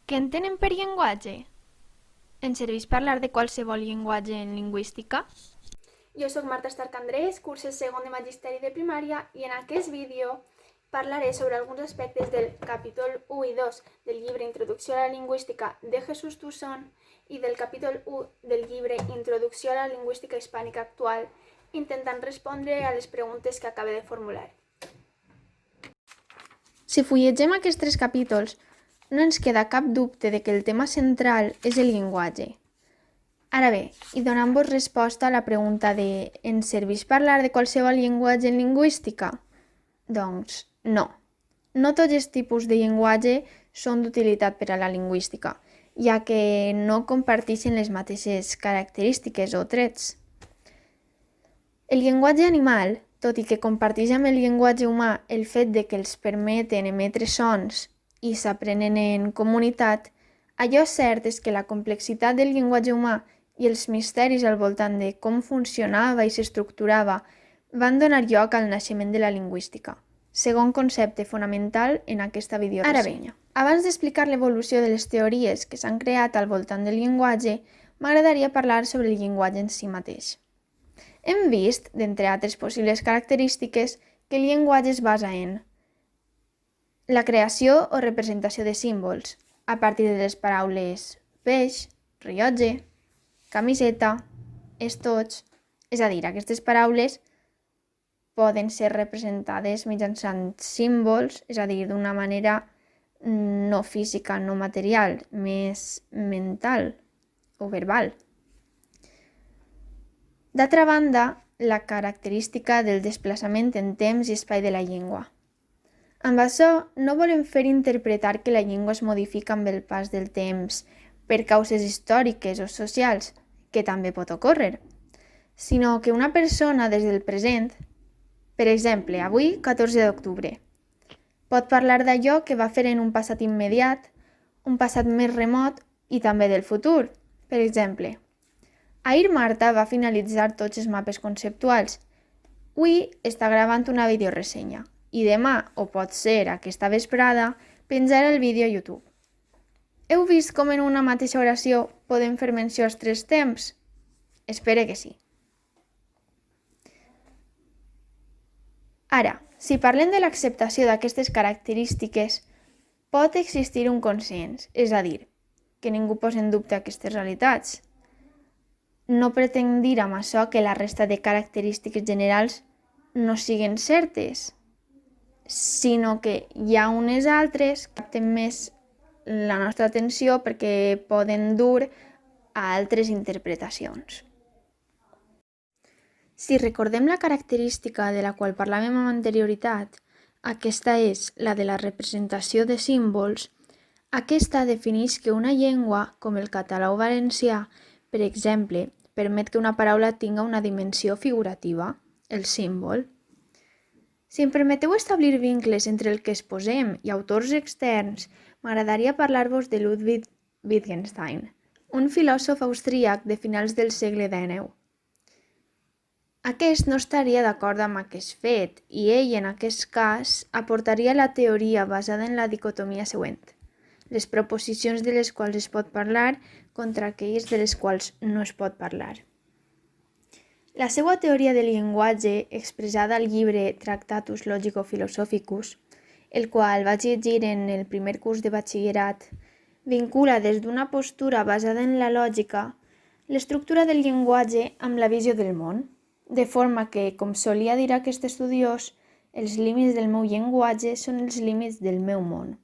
Què entenen per llenguatge? Ens serveix parlar de qualsevol llenguatge en lingüística? Jo sóc Marta Stark Andrés, curs el segon de Magisteri de Primària i en aquest vídeo parlaré sobre alguns aspectes del capítol 1 i 2 del llibre Introducció a la Lingüística de Jesús Tuson i del capítol 1 del llibre Introducció a la Lingüística Hispànica Actual, intentant respondre a les preguntes que acabo de formular. Si fullegem aquests tres capítols, no ens queda cap dubte de que el tema central és el llenguatge. Ara bé, i donant-vos resposta a la pregunta de «ens serveix parlar de qualsevol llenguatge en lingüística?» Doncs no. No tots els tipus de llenguatge són d'utilitat per a la lingüística, ja que no comparteixen les mateixes característiques o trets. El llenguatge animal, tot i que comparteix amb el llenguatge humà el fet de que els permeten emetre sons i s'aprenen en comunitat, allò cert és que la complexitat del llenguatge humà i els misteris al voltant de com funcionava i s'estructurava van donar lloc al naixement de la lingüística, segon concepte fonamental en aquesta videoressenya. Ara bé, abans d'explicar l'evolució de les teories que s'han creat al voltant del llenguatge, m'agradaria parlar sobre el llenguatge en si mateix. Hem vist, d'entre altres possibles característiques, que el llenguatge es basa en la creació o representació de símbols, a partir de les paraules peix, rellotge, camiseta, estoig, és a dir, aquestes paraules poden ser representades mitjançant símbols, és a dir, d'una manera no física, no material, més mental o verbal. D'altra banda, la característica del desplaçament en temps i espai de la llengua. Amb això no volem fer interpretar que la llengua es modifica amb el pas del temps per causes històriques o socials, que també pot ocórrer, sinó que una persona des del present, per exemple, avui, 14 d'octubre, pot parlar d'allò que va fer en un passat immediat, un passat més remot i també del futur. Per exemple, ahir Marta va finalitzar tots els mapes conceptuals. Avui està gravant una videoressenya i demà, o pot ser aquesta vesprada, penjarà el vídeo a YouTube. Heu vist com en una mateixa oració podem fer menció als tres temps? Espero que sí. Ara, si parlem de l'acceptació d'aquestes característiques, pot existir un consens, és a dir, que ningú posi en dubte aquestes realitats. No pretenc dir amb això que la resta de característiques generals no siguin certes, sinó que hi ha unes altres que capten més la nostra atenció perquè poden dur a altres interpretacions. Si recordem la característica de la qual parlàvem amb anterioritat, aquesta és la de la representació de símbols. Aquesta defineix que una llengua, com el català o valencià, per exemple, permet que una paraula tinga una dimensió figurativa, el símbol. Si em permeteu establir vincles entre el que exposem i autors externs, m'agradaria parlar-vos de Ludwig Wittgenstein, un filòsof austríac de finals del segle XIX. Aquest no estaria d'acord amb aquest fet i ell, en aquest cas, aportaria la teoria basada en la dicotomia següent: les proposicions de les quals es pot parlar contra aquelles de les quals no es pot parlar. La seva teoria del llenguatge, expressada al llibre Tractatus Logico-Philosophicus, el qual vaig llegir en el primer curs de batxillerat, vincula des d'una postura basada en la lògica l'estructura del llenguatge amb la visió del món, de forma que, com solia dir aquest estudiós, els límits del meu llenguatge són els límits del meu món.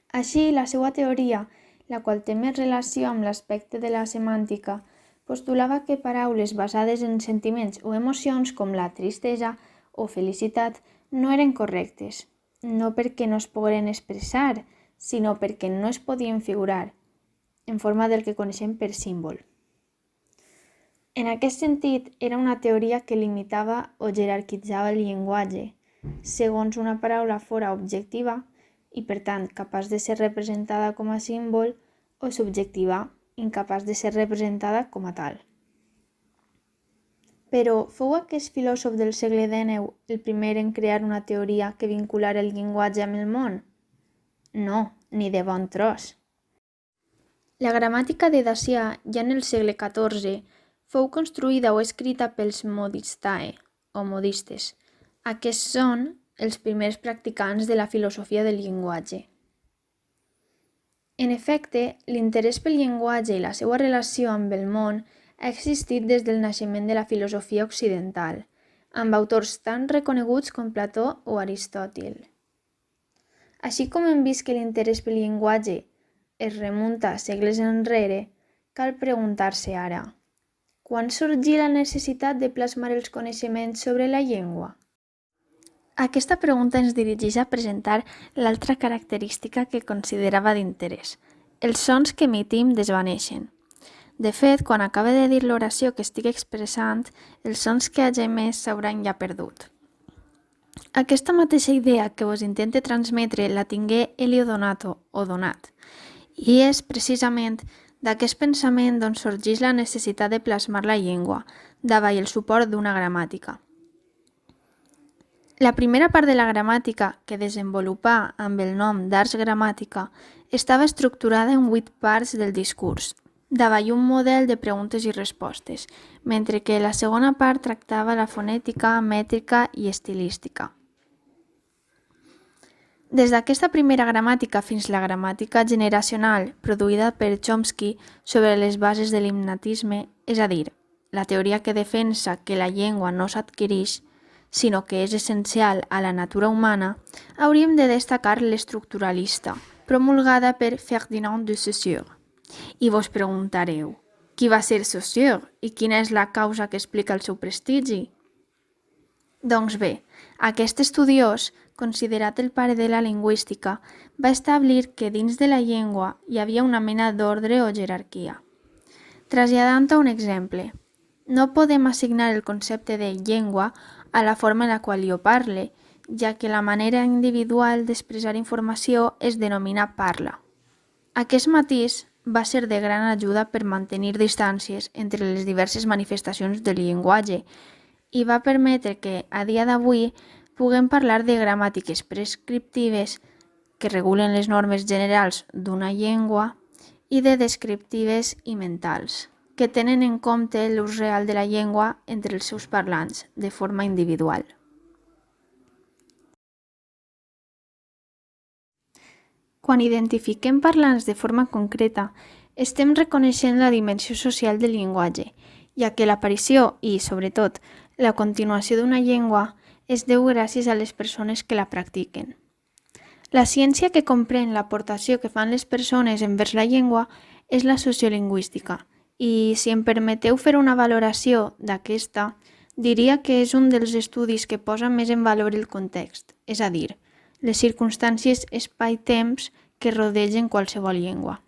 Així, la seva teoria, la qual té més relació amb l'aspecte de la semàntica, postulava que paraules basades en sentiments o emocions com la tristesa o felicitat no eren correctes, no perquè no es pogueren expressar, sinó perquè no es podien figurar, en forma del que coneixem per símbol. En aquest sentit, era una teoria que limitava o jerarquitzava el llenguatge, segons una paraula fora objectiva i, per tant, capaç de ser representada com a símbol, o subjectiva, incapaç de ser representada com a tal. Però fou aquest filòsof del segle XIX el primer en crear una teoria que vinculara el llenguatge amb el món? No, ni de bon tros. La gramàtica de Dacià, ja en el segle XIV, fou construïda o escrita pels modistae, o modistes. Aquests són els primers practicants de la filosofia del llenguatge. En efecte, l'interès pel llenguatge i la seva relació amb el món ha existit des del naixement de la filosofia occidental, amb autors tan reconeguts com Plató o Aristòtil. Així com hem vist que l'interès pel llenguatge es remunta segles enrere, cal preguntar-se ara: quan sorgí la necessitat de plasmar els coneixements sobre la llengua? Aquesta pregunta ens dirigeix a presentar l'altra característica que considerava d'interès. Els sons que emitim desvaneixen. De fet, quan acabe de dir l'oració que estic expressant, els sons que hagi emès s'hauran ja perdut. Aquesta mateixa idea que vos intente transmetre la tingué Elio Donato, o Donat, i és precisament d'aquest pensament d'on sorgeix la necessitat de plasmar la llengua, davall el suport d'una gramàtica. La primera part de la gramàtica, que desenvolupà amb el nom d'Ars Grammatica, estava estructurada en 8 parts del discurs, davall un model de preguntes i respostes, mentre que la segona part tractava la fonètica, mètrica i estilística. Des d'aquesta primera gramàtica fins la gramàtica generacional produïda per Chomsky sobre les bases de l'himnatisme, és a dir, la teoria que defensa que la llengua no s'adquireix, sinó que és essencial a la natura humana, hauríem de destacar l'estructuralista, promulgada per Ferdinand de Saussure. I vos preguntareu, qui va ser Saussure i quina és la causa que explica el seu prestigi? Doncs bé, aquest estudiós, considerat el pare de la lingüística, va establir que dins de la llengua hi havia una mena d'ordre o jerarquia. Traslladant a un exemple, no podem assignar el concepte de llengua a la forma en la qual jo parle, ja que la manera individual d'expressar informació es denomina parla. Aquest matís va ser de gran ajuda per mantenir distàncies entre les diverses manifestacions del llenguatge i va permetre que, a dia d'avui, puguem parlar de gramàtiques prescriptives que regulen les normes generals d'una llengua i de descriptives i mentals, que tenen en compte l'ús real de la llengua entre els seus parlants, de forma individual. Quan identifiquem parlants de forma concreta, estem reconeixent la dimensió social del llenguatge, ja que l'aparició i, sobretot, la continuació d'una llengua es deu gràcies a les persones que la practiquen. La ciència que comprèn l'aportació que fan les persones envers la llengua és la sociolingüística, i si em permeteu fer una valoració d'aquesta, diria que és un dels estudis que posa més en valor el context, és a dir, les circumstàncies espai-temps que rodegen qualsevol llengua.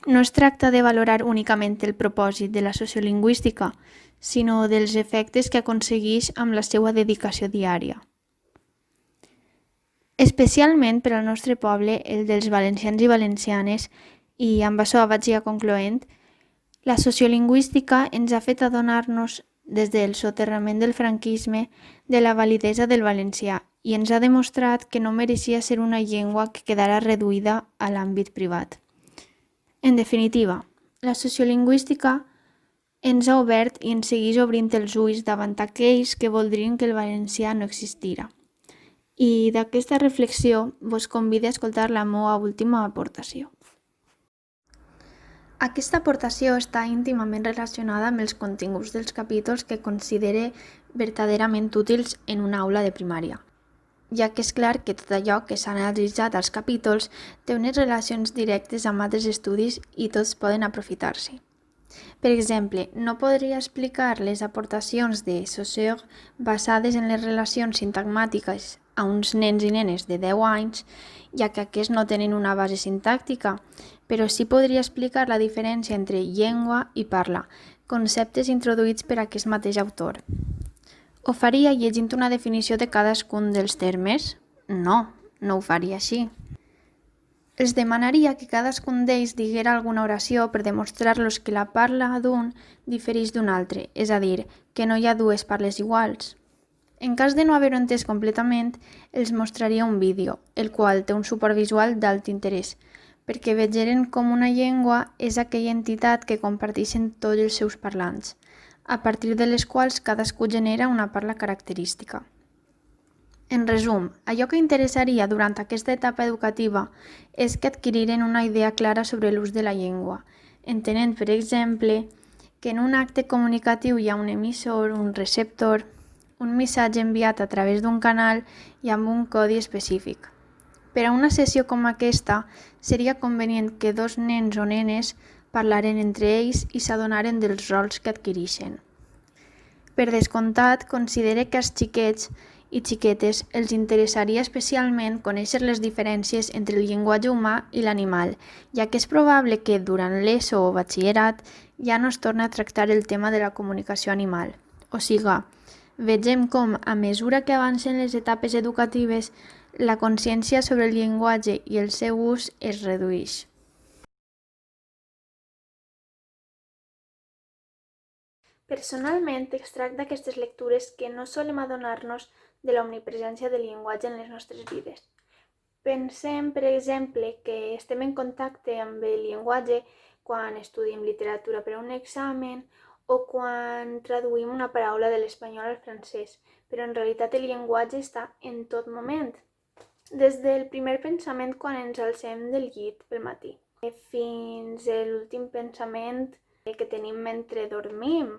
No es tracta de valorar únicament el propòsit de la sociolingüística, sinó dels efectes que aconsegueix amb la seva dedicació diària. Especialment per al nostre poble, el dels valencians i valencianes, i amb això vaig ja concloent, la sociolingüística ens ha fet adonar-nos des del soterrament del franquisme de la validesa del valencià i ens ha demostrat que no mereixia ser una llengua que quedara reduïda a l'àmbit privat. En definitiva, la sociolingüística ens ha obert i ens segueix obrint els ulls davant aquells que voldrien que el valencià no existira. I d'aquesta reflexió vos convido a escoltar la meva última aportació. Aquesta aportació està íntimament relacionada amb els continguts dels capítols que considere verdaderament útils en una aula de primària, ja que és clar que tot allò que s'ha analitzat als capítols té unes relacions directes amb altres estudis i tots poden aprofitar-se. Per exemple, no podria explicar les aportacions de Saussure basades en les relacions sintagmàtiques a uns nens i nenes de 10 anys, ja que aquests no tenen una base sintàctica, però sí podria explicar la diferència entre llengua i parla, conceptes introduïts per aquest mateix autor. Ho faria llegint una definició de cadascun dels termes? No, no ho faria així. Els demanaria que cadascun d'ells diguera alguna oració per demostrar-los que la parla d'un difereix d'un altre, és a dir, que no hi ha dues parles iguals. En cas de no haver-ho entès completament, els mostraria un vídeo, el qual té un suport visual d'alt interès, perquè vegeren com una llengua és aquella entitat que comparteixen tots els seus parlants, a partir de les quals cadascú genera una parla característica. En resum, allò que interessaria durant aquesta etapa educativa és que adquiriren una idea clara sobre l'ús de la llengua, entenent, per exemple, que en un acte comunicatiu hi ha un emissor, un receptor, un missatge enviat a través d'un canal i amb un codi específic. Per a una sessió com aquesta, seria convenient que dos nens o nenes parlaren entre ells i s'adonaren dels rols que adquireixen. Per descomptat, considere que als xiquets i xiquetes els interessaria especialment conèixer les diferències entre el llenguatge humà i l'animal, ja que és probable que durant l'ESO o batxillerat ja no es torni a tractar el tema de la comunicació animal. O sigui, vegem com, a mesura que avancen les etapes educatives, la consciència sobre el llenguatge i el seu ús es redueix. Personalment, extracte d'aquestes lectures que no solem adonar-nos de l'omnipresència del llenguatge en les nostres vides. Pensem, per exemple, que estem en contacte amb el llenguatge quan estudiem literatura per a un examen o quan traduïm una paraula de l'espanyol al francès, però en realitat el llenguatge està en tot moment, des del primer pensament quan ens alcem del llit pel matí, fins a l'últim pensament que tenim mentre dormim,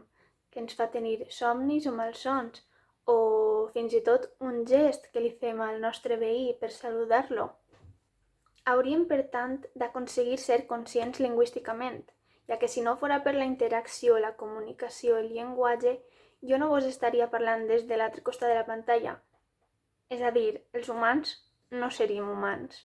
que ens fa tenir somnis o malsons, o fins i tot un gest que li fem al nostre veí per saludar-lo. Hauríem, per tant, d'aconseguir ser conscients lingüísticament, ja que si no fora per la interacció, la comunicació, el llenguatge, jo no vos estaria parlant des de l'altre costat de la pantalla. És a dir, els humans no seríem humans.